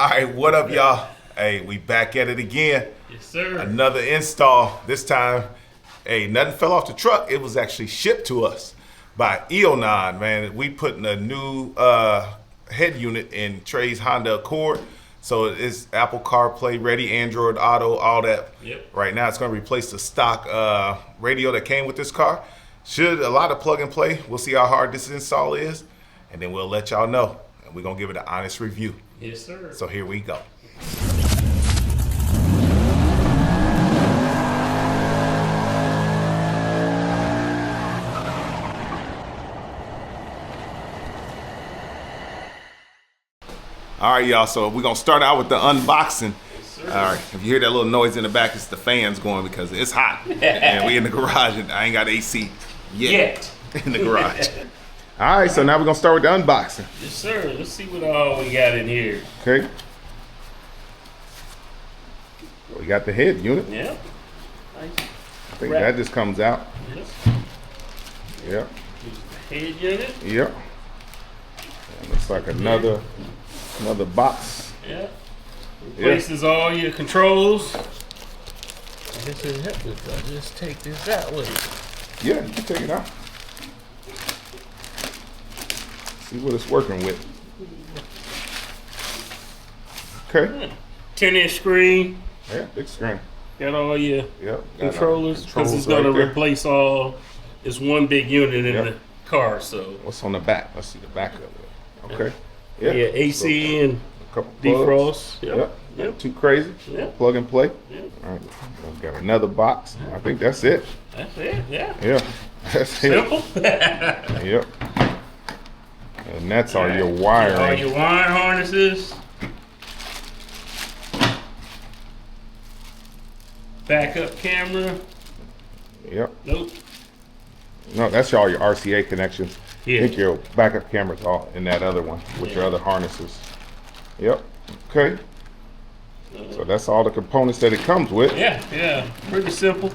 All right, what up, y'all? Hey, we back at it again. Yes, sir. Another install. This time, hey, nothing fell off the truck. It was actually shipped to us by Eonon, man. We putting a new head unit in Trey's Honda Accord. So it's Apple CarPlay ready, Android Auto, all that. Yep. Right now, it's going to replace the stock radio that came with this car. Should a lot of plug and play. We'll see how hard this install is, and then we'll let y'all know. And we're going to give it an honest review. Yes, sir. So here we go. All right, y'all, so we're going to start out with the unboxing. Yes, All right, if you hear that little noise in the back, it's the fans going because it's hot. And we in the garage, and I ain't got AC yet. In the garage. All right, so now we're going to start with the unboxing. Yes, sir. Let's see what all we got in here. Okay. We got the head unit. Yeah. Nice. I think that just comes out. Yes. Yep. The head unit. Yep. And looks like another box. Yeah. Replaces all your controls. I guess it helps if I just take this out with it. Yeah, you can take it out. See what it's working with. Okay. 10-inch screen. Yeah, big screen. Got all your Yep. controllers because it's going to replace all. It's one big unit in the car. So what's on the back? Let's see the back of it. Okay. Yeah, AC and a couple defrost. Yep. Not too crazy. Yep. Plug and play. Yep. All right. We've got another box. I think that's it. That's it. Yeah. Yeah. That's Simple. it. Yep. And that's all your wiring. All your wire harnesses. Backup camera. Yep. Nope. No, that's all your RCA connections. Yeah. I think your backup camera's all in that other one with your other harnesses. Yep. Okay. So that's all the components that it comes with. Yeah. Pretty simple.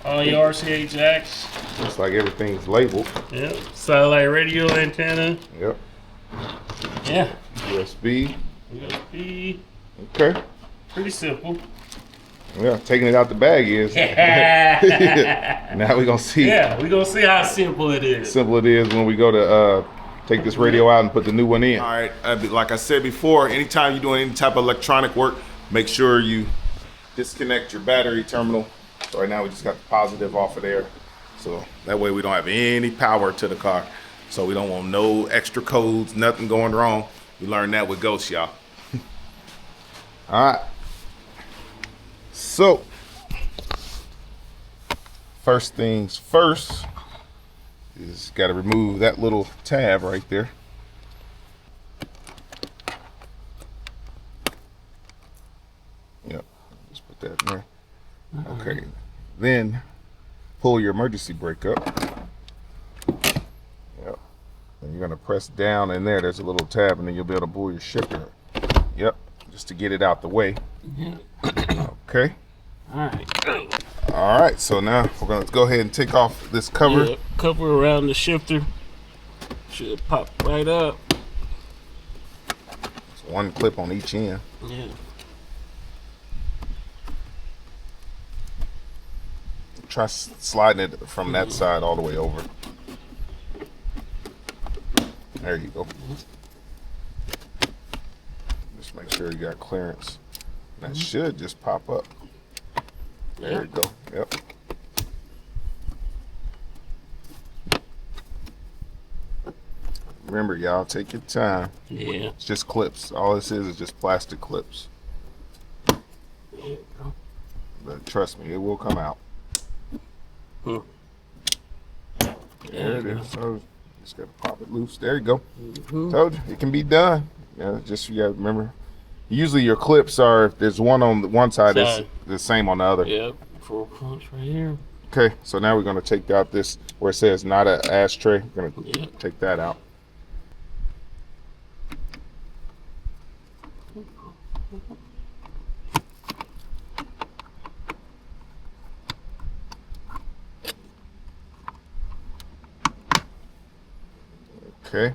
All your RCA jacks. Looks like everything's labeled. Yep. Satellite radio antenna. Yep. Yeah. USB. USB. Okay. Pretty simple. Yeah, taking it out the bag is. Now we're gonna see. Yeah, we're gonna see how simple it is. Simple it is when we go to take this radio out and put the new one in. All right, like I said before, anytime you're doing any type of electronic work, make sure you disconnect your battery terminal. So right now we just got the positive off of there. So that way we don't have any power to the car. So we don't want no extra codes, nothing going wrong. We learned that with Ghost, y'all. All right. So, first things first is got to remove that little tab right there. Yep, just put that in there. Okay, then pull your emergency brake up. Yep, and you're gonna press down in there. There's a little tab, and then you'll be able to pull your shifter. Yep, just to get it out the way. Okay. All right, so now we're gonna go ahead and take off this cover. Yeah, cover around the shifter. Should pop right up. It's one clip on each end. Yeah. Try sliding it from that side all the way over. There you go. Just make sure you got clearance. That should just pop up. There you go. Yep. Remember, y'all, take your time. Yeah. It's just clips. All this is just plastic clips. But trust me, it will come out. Hmm. There it is. So just gotta pop it loose. There you go. Told you, it can be done. Yeah, just you gotta remember. Usually your clips are, if there's one on one side, it's the same on the other. Yep. 4 punch right here. Okay, so now we're gonna take out this where it says not an ashtray. We're gonna take that out. Okay.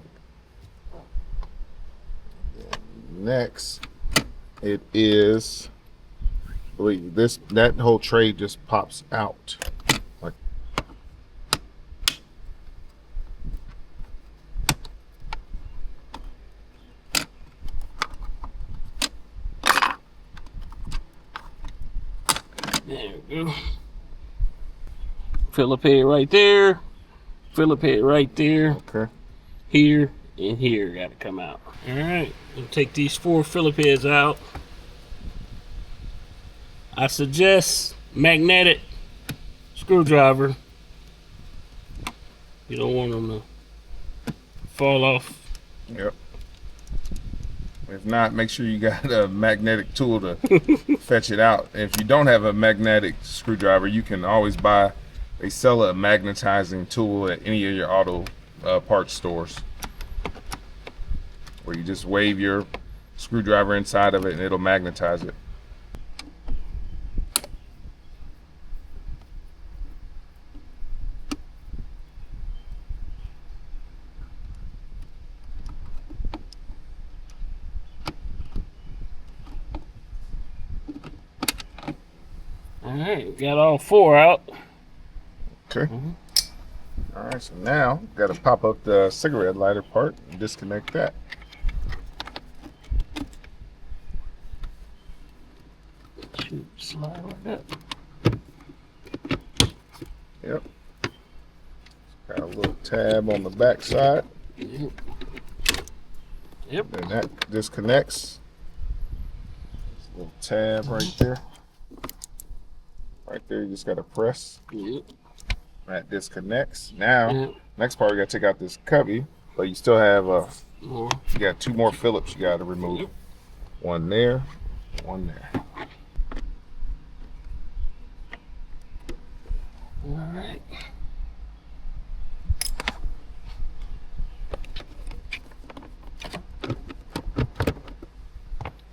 Next, It is, wait, that whole tray just pops out. Like, there we go. Phillip head right there. Phillip head right there. okay. Here and here got to come out. All right, we'll take these 4 Phillip heads out. I suggest magnetic screwdriver. You don't want them to fall off. Yep. If not, make sure you got a magnetic tool to fetch it out. If you don't have a magnetic screwdriver, you can always buy, they sell a magnetizing tool at any of your auto parts stores, where you just wave your screwdriver inside of it and it'll magnetize it. All right, got all 4 out. Okay. All right, so now got to pop up the cigarette lighter part and disconnect that. Shoot, slide like that. Yep. Got a little tab on the back side. Yep. Yep. And that disconnects. There's a little tab right there. Right there, you just got to press. Yep. That disconnects. Now, Yep. next part, you got to take out this cubby, but you still have More. you got 2 more Phillips you got to remove. Yep. One there, one there. All right.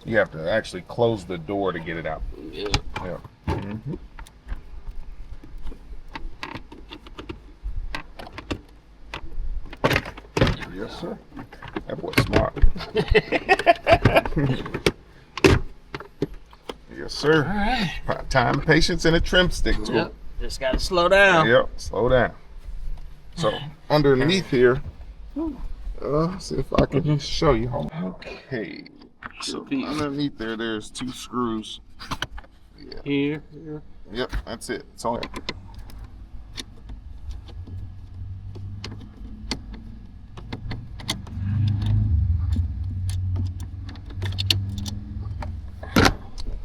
You have to actually close the door to get it out. Yep. Yep. Mm-hmm. Yes, sir. That boy's smart. Yes, sir. All right. Time, patience, and a trim stick tool. Yep. Just got to slow down. Yep, slow down. So underneath here, see if I can show you. Okay. So underneath there, there's 2 screws. Yeah. Here. Yep, that's it. It's only.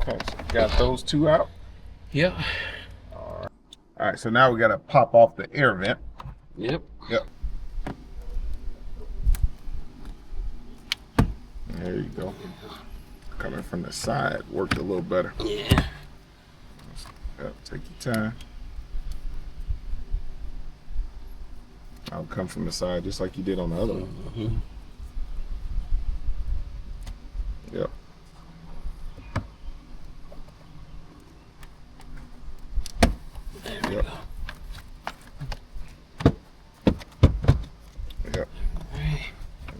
Okay, so got those 2 out. Yep. All right, so now we got to pop off the air vent. Yep. Yep. There you go. Coming from the side worked a little better. Yeah. Yep, take your time. I'll come from the side just like you did on the other one. Mm-hmm. Yep. There we Yep. go. Yep. Right.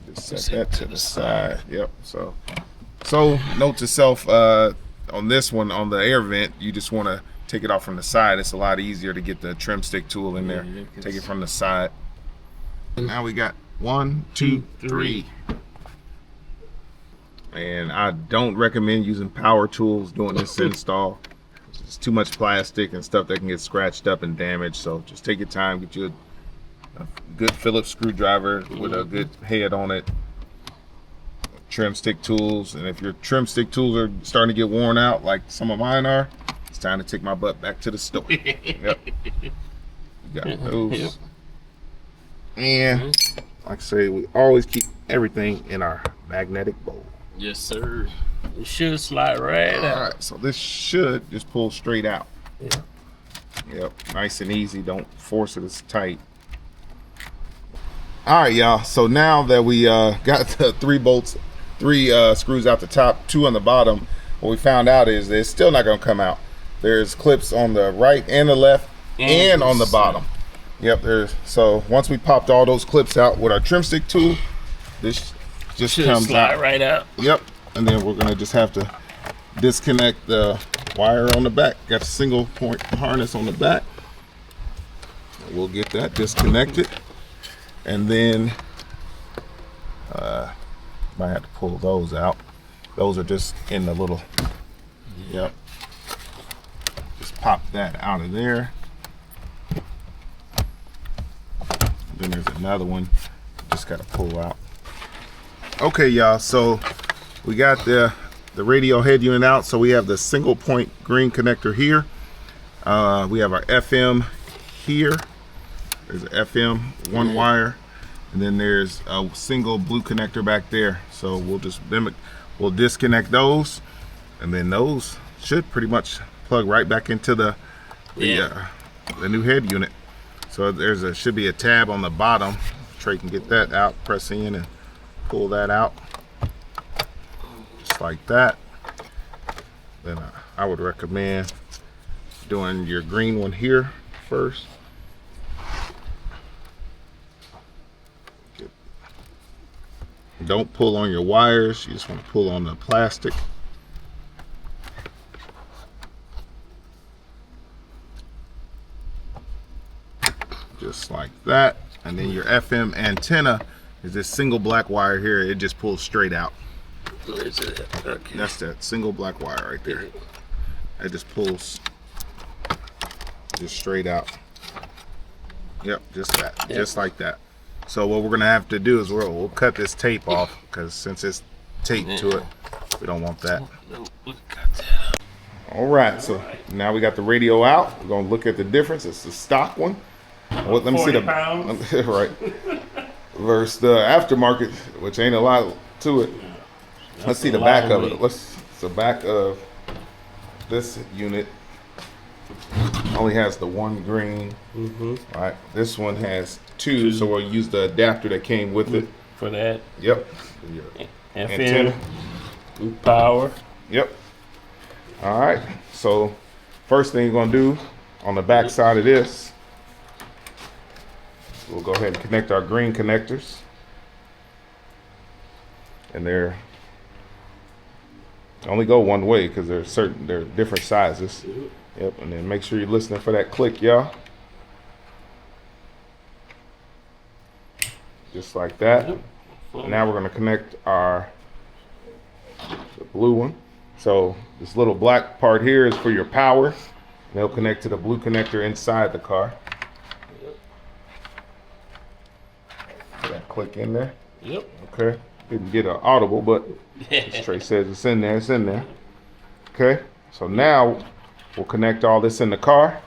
Just set that to the side. Yep. So note to self, on this one, on the air vent, you just want to take it off from the side. It's a lot easier to get the trim stick tool in there. Yeah, Take it from the side. Now we got 1, 2, 3. And I don't recommend using power tools doing this install. It's too much plastic and stuff that can get scratched up and damaged. So just take your time, get you a good Phillips screwdriver with a good head on it. Trim stick tools, and if your trim stick tools are starting to get worn out like some of mine are, it's time to take my butt back to the store. Yep. You got those. Yep. And like I say, we always keep everything in our magnetic bowl. Yes, sir. It should slide right out. All right, so this should just pull straight out. Yeah. Yep, nice and easy. Don't force it as tight. All right, y'all. So now that we got the 3 screws out the top, 2 on the bottom, what we found out is that it's still not going to come out. There's clips on the right and the left and on the bottom. Yep, so once we popped all those clips out with our trim stick tool, this just Should comes slide out. right out. Yep, and then we're going to just have to disconnect the wire on the back. Got a single point harness on the back. We'll get that disconnected, and then might have to pull those out. Those are just in the little, yep. Just pop that out of there. Then there's another one, just gotta pull out. Okay, y'all, so we got the radio head unit out. So we have the single point green connector here. We have our FM here. There's an FM, one wire, and then there's a single blue connector back there. So we'll disconnect those, and then those should pretty much plug right back into the new head unit. So should be a tab on the bottom. Trey can get that out, press in and pull that out, just like that. Then I would recommend doing your green one here first. Don't pull on your wires, you just want to pull on the plastic. Just like that. And then your FM antenna is this single black wire here. It just pulls straight out. Where is it? Okay. That's that single black wire right there. It just pulls just straight out. Yep, just that, just like that. So what we're gonna have to do is we'll cut this tape off, because since it's taped to it, we don't want that. All right, so now we got the radio out. We're gonna look at the difference. It's the stock one. Well, let me see the right versus the aftermarket, which ain't a lot to it. Let's see the back of it. It's the back of this unit. Only has the one green. All right, this one has two, so we'll use the adapter that came with it for that. Yep. FM, power. Yep. All right, so first thing you're gonna do on the back side of this, we'll go ahead and connect our green connectors, and they're only go one way because they're different sizes. Yep, and then make sure you're listening for that click, y'all. Just like that. And now we're gonna connect the blue one. So this little black part here is for your power. And they'll connect to the blue connector inside the car. Put that click in there. Yep. Okay. Didn't get an audible, but as Trey says, it's in there. It's in there. Okay. So now we'll connect all this in the car.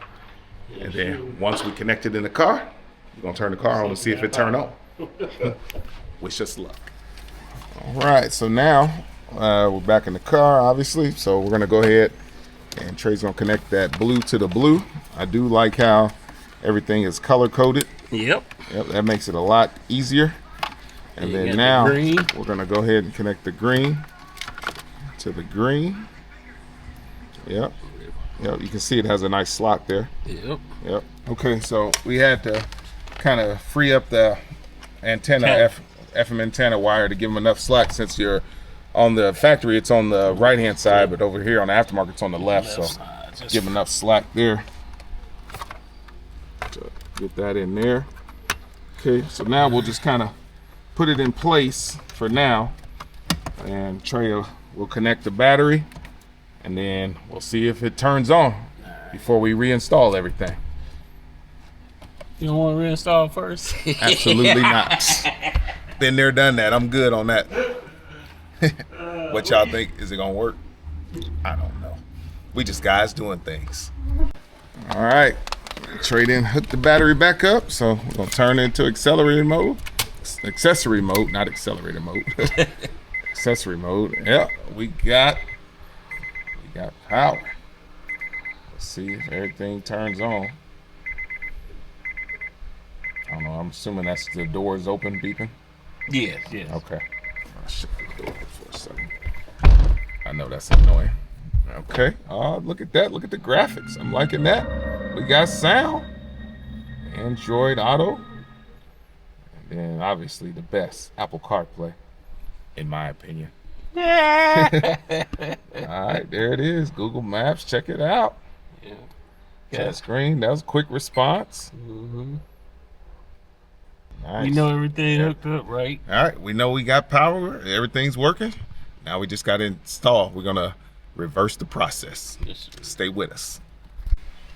And then once we connect it in the car, we're gonna turn the car on and see if it turn on. Wish us luck. All right, so now we're back in the car, obviously. So we're gonna go ahead and Trey's gonna connect that blue to the blue. I do like how everything is color coded. Yep. Yep, that makes it a lot easier. And then now we're gonna go ahead and connect the green to the green. Yep. Yep, you can see it has a nice slot there. Yep. Yep. Okay, so we had to kind of free up the antenna, FM antenna wire, to give them enough slack, since you're on the factory, it's on the right hand side, but over here on the aftermarket, it's on the left. So give them enough slack there. So get that in there. Okay, so now we'll just kind of put it in place for now, and Trey will connect the battery, and then we'll see if it turns on before we reinstall everything. You don't want to reinstall first? Absolutely not. Been there, done that. I'm good on that. What y'all think? Is it gonna work? I don't know. We just guys doing things. All right, Trey then hooked the battery back up, so we're gonna turn it into accelerated mode. Accessory mode, not accelerated mode. Accessory mode. Yep, we got power. Let's see if everything turns on. I don't know, I'm assuming that's the doors open beeping? Yes, yes. Okay. I'll shut the door for a second. I know that's annoying. Okay. Look at that. Look at the graphics. I'm liking that. We got sound. Android Auto. And then obviously the best, Apple CarPlay, in my opinion. All All right, there it is. Google Maps. Check it out. Yeah. Touch screen. That was a quick response. Nice. We know everything hooked up, right? All right, we know we got power. Everything's working. Now we just got to install. We're gonna reverse the process. Yes, sir. Stay with us.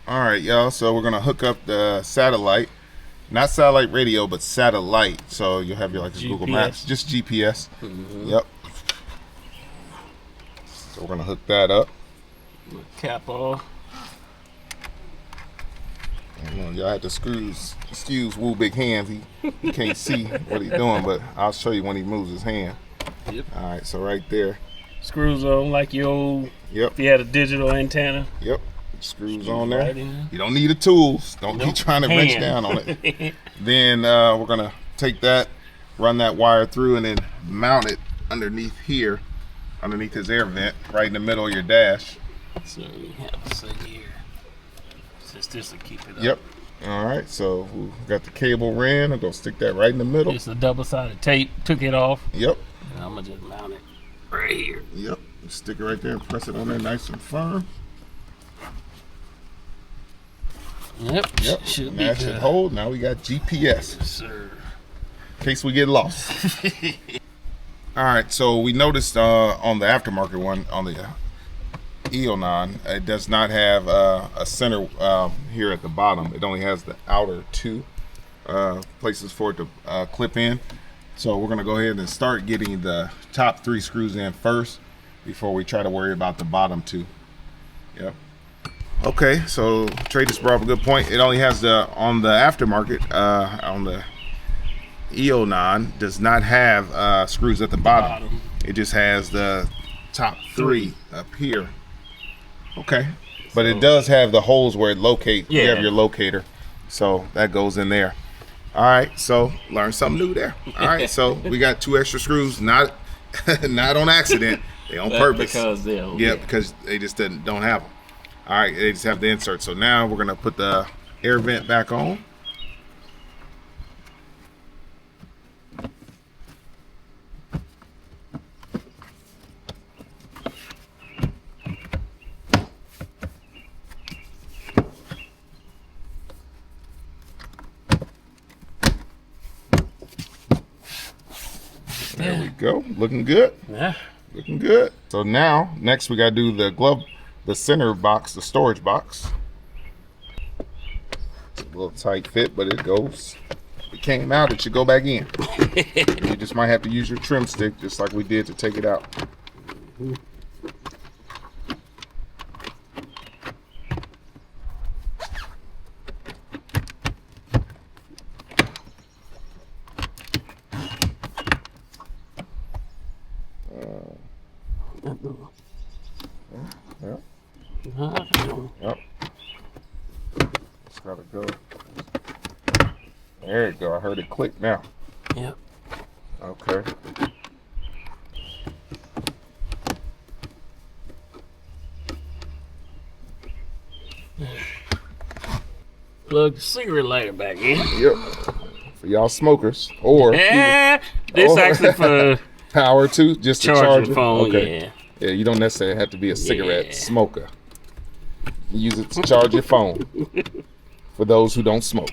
All right, y'all. So we're gonna hook up the satellite, not satellite radio, but satellite. So you'll have your like Google Maps, just GPS. Yep. So we're gonna hook that up. Cap off. Y'all had to excuse Woo big hands. He can't see what he's doing, but I'll show you when he moves his hand. Yep. All right, so right there. Screws on like your old. Yep. If you had a digital antenna. Yep. Screws on there. Right in. You don't need the tools. Don't be trying to wrench down on it. Then we're gonna take that, run that wire through, and then mount it underneath here, underneath his air vent, right in the middle of your dash. So you have to sit here. Since this will keep it up. Yep. All right. So we got the cable ran. I'm gonna stick that right in the middle. It's a double-sided tape. Took it off. Yep. And I'm gonna just mount it right here. Yep. Stick it right there and press it on there nice and firm. Yep. Yep. Should And be that good. should hold. Now we got GPS. Yes, sir. In case we get lost. All right. So we noticed on the aftermarket one, on the Eonon, it does not have a center here at the bottom. It only has the outer two places for it to clip in. So we're gonna go ahead and start getting the top 3 screws in first before we try to worry about the bottom 2. Yep. Okay, so Trey just brought up a good point. It only has on the aftermarket, on the Eonon, does not have screws at the bottom. It just has the top 3 up here. Okay, but it does have the holes where it locates. You have your locator, so that goes in there. All right, so learn something new there. All right, so we got 2 extra screws, not on accident. They on purpose. Because because they just don't have them. All right, they just have the insert. So now we're gonna put the air vent back on. There we go. Looking good. Yeah. Looking good. So now, next we gotta do the center box, the storage box. It's a little tight fit, but it goes. It came out, it should go back in. You just might have to use your trim stick, just like we did to take it out. Yep. It's gotta go. There you go. I heard it click now. Yep. Okay. Plug the cigarette lighter back in. Yep. For y'all smokers, or this actually for power too, just to charge charging it. phone. Okay. Yeah, you don't necessarily have to be a cigarette smoker. You use it to charge your phone. For those who don't smoke.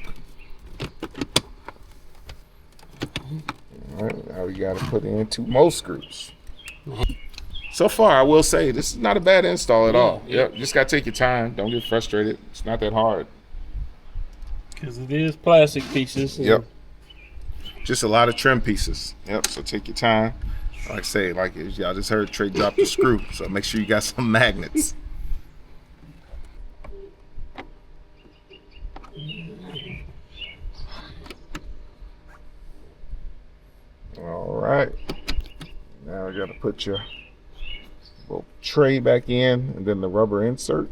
All right, now we got to put in 2 more screws. So far, I will say this is not a bad install at all. Yep, just got to take your time. Don't get frustrated. It's not that hard. Because it is plastic pieces. Yep. Just a lot of trim pieces. Yep, so take your time. Like I say, like y'all just heard Trey drop the screw, so make sure you got some magnets. All right. Now I got to put your little tray back in, and then the rubber insert.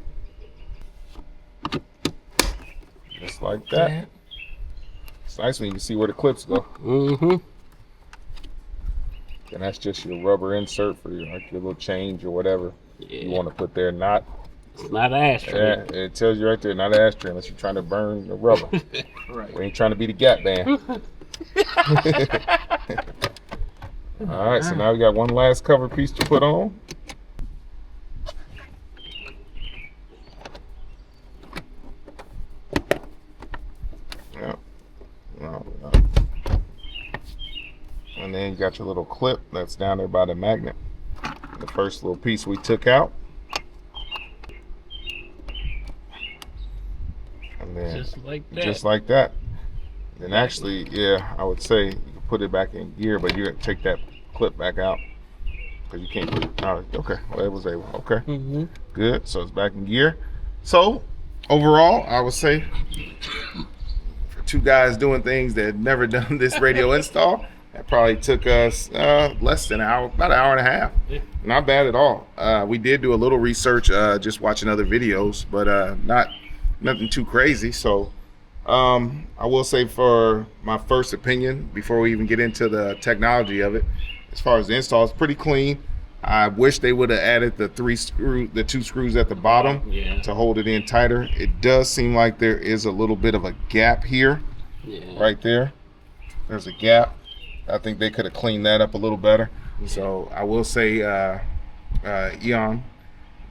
Just like that. It's nice when you can see where the clips go. And that's just your rubber insert for your little change or whatever you want to put there. It's not an ashtray. Yeah, it tells you right there, not an ashtray unless you're trying to burn the rubber. Right. We ain't trying to be the Gap Band. All right, so now we got one last cover piece to put on. got your little clip that's down there by the magnet. The first little piece we took out. And then just like that. And actually, yeah, I would say you can put it back in gear, but you got to take that clip back out because you can't put it. Okay, well, it was able. Okay, good. So it's back in gear. So overall, I would say for two guys doing things that had never done this radio install, that probably took us less than an hour, about an hour and a half. Yeah. Not bad at all. We did do a little research, just watching other videos, but nothing too crazy. So I will say, for my first opinion, before we even get into the technology of it, as far as the install, it's pretty clean. I wish they would have added the two screws at the bottom to hold it in tighter. It does seem like there is a little bit of a gap here, right there. There's a gap. I think they could have cleaned that up a little better. So I will say, Eonon,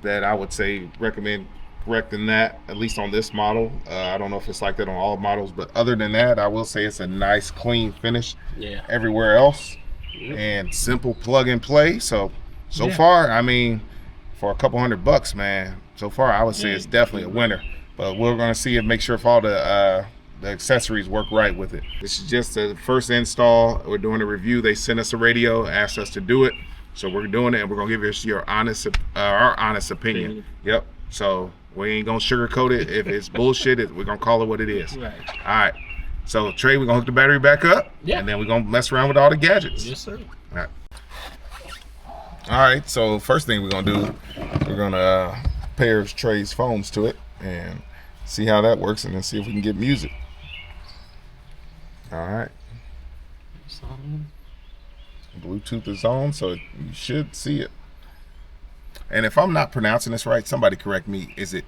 that I would say recommend correcting that, at least on this model. I don't know if it's like that on all models, but other than that, I will say it's a nice clean finish everywhere else, and simple plug and play. So far, I mean, for a couple $100, man, so far I would say it's definitely a winner. But we're gonna see and make sure if all the accessories work right with it. This is just the first install. We're doing a review. They sent us a radio, asked us to do it, so we're doing it, and we're gonna give you our honest opinion. Yep. So we ain't gonna sugarcoat it. If it's bullshit, we're gonna call it what it is. Right. All right. So Trey, we're gonna hook the battery back up, and then we're gonna mess around with all the gadgets. Yes, sir. All right. All right. So first thing we're gonna do, we're gonna pair Trey's phones to it and see how that works, and then see if we can get music. All right. Bluetooth is on, so you should see it. And if I'm not pronouncing this right, somebody correct me. Is it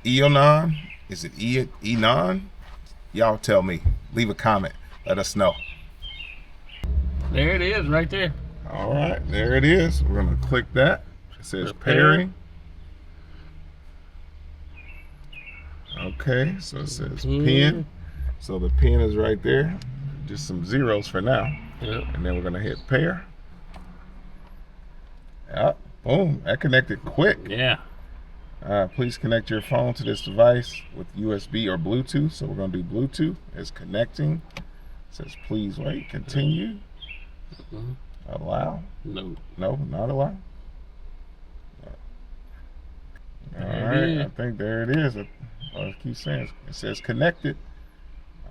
Eonon? Is it Eonon? Y'all tell me. Leave a comment. Let us know. There it is, right there. All right, there it is. We're gonna click that. It says pairing. Okay, so it says pin. So the pin is right there. Just some zeros for now. Yep. And then we're gonna hit pair. Yep. Boom, that connected quick. Yeah. Please connect your phone to this device with USB or Bluetooth. So we're gonna do Bluetooth. It's connecting. It says please wait, continue. Allow. No, not allow. All right, I think there it is. I keep saying it says connected.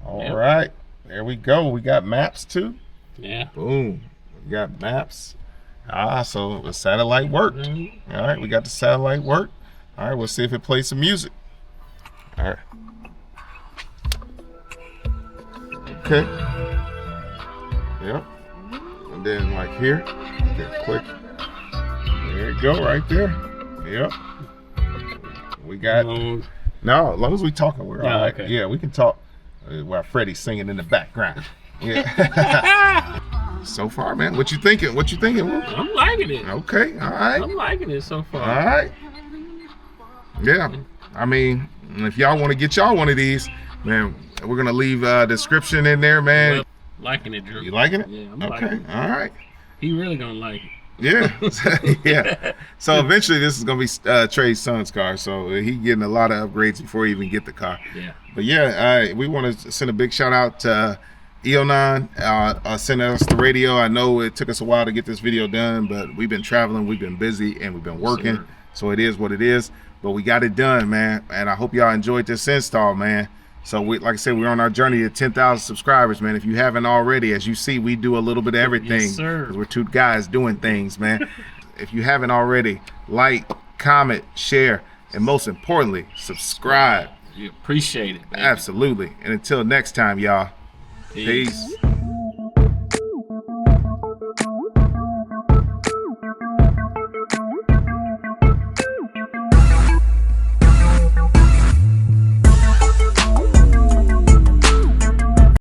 All right, there we go. We got maps too. Yeah. Boom. We got maps. So the satellite worked. All right, we got the satellite work. All right, we'll see if it plays some music. All right. Okay. Yep. And then like here, okay, click. There you go, right there. Yep. We got. No, as long as we talking, we're all right. Okay. Yeah, we can talk while Freddie's singing in the background. Yeah. So far, man, what you thinking? I'm liking it. Okay, all right. I'm liking it so far. All right. Yeah, I mean, if y'all want to get y'all one of these, man, we're gonna leave a description in there, man. Well, liking it, Drew. You liking it? Yeah, I'm okay. liking it. All right. He really gonna like it. Yeah, yeah. So eventually, this is gonna be Trey's son's car, so he getting a lot of upgrades before he even get the car. Yeah. But yeah, we want to send a big shout out to Eonon, sending us the radio. I know it took us a while to get this video done, but we've been traveling, we've been busy, and we've been working. Sure. So it is what it is. But we got it done, man. And I hope y'all enjoyed this install, man. So like I said, we're on our journey to 10,000 subscribers, man. If you haven't already, as you see, we do a little bit of everything. Yes, sir. 'Cause we're two guys doing things, man. If you haven't already, like, comment, share, and most importantly, subscribe. You appreciate it, baby. Absolutely. And until next time, y'all. Peace.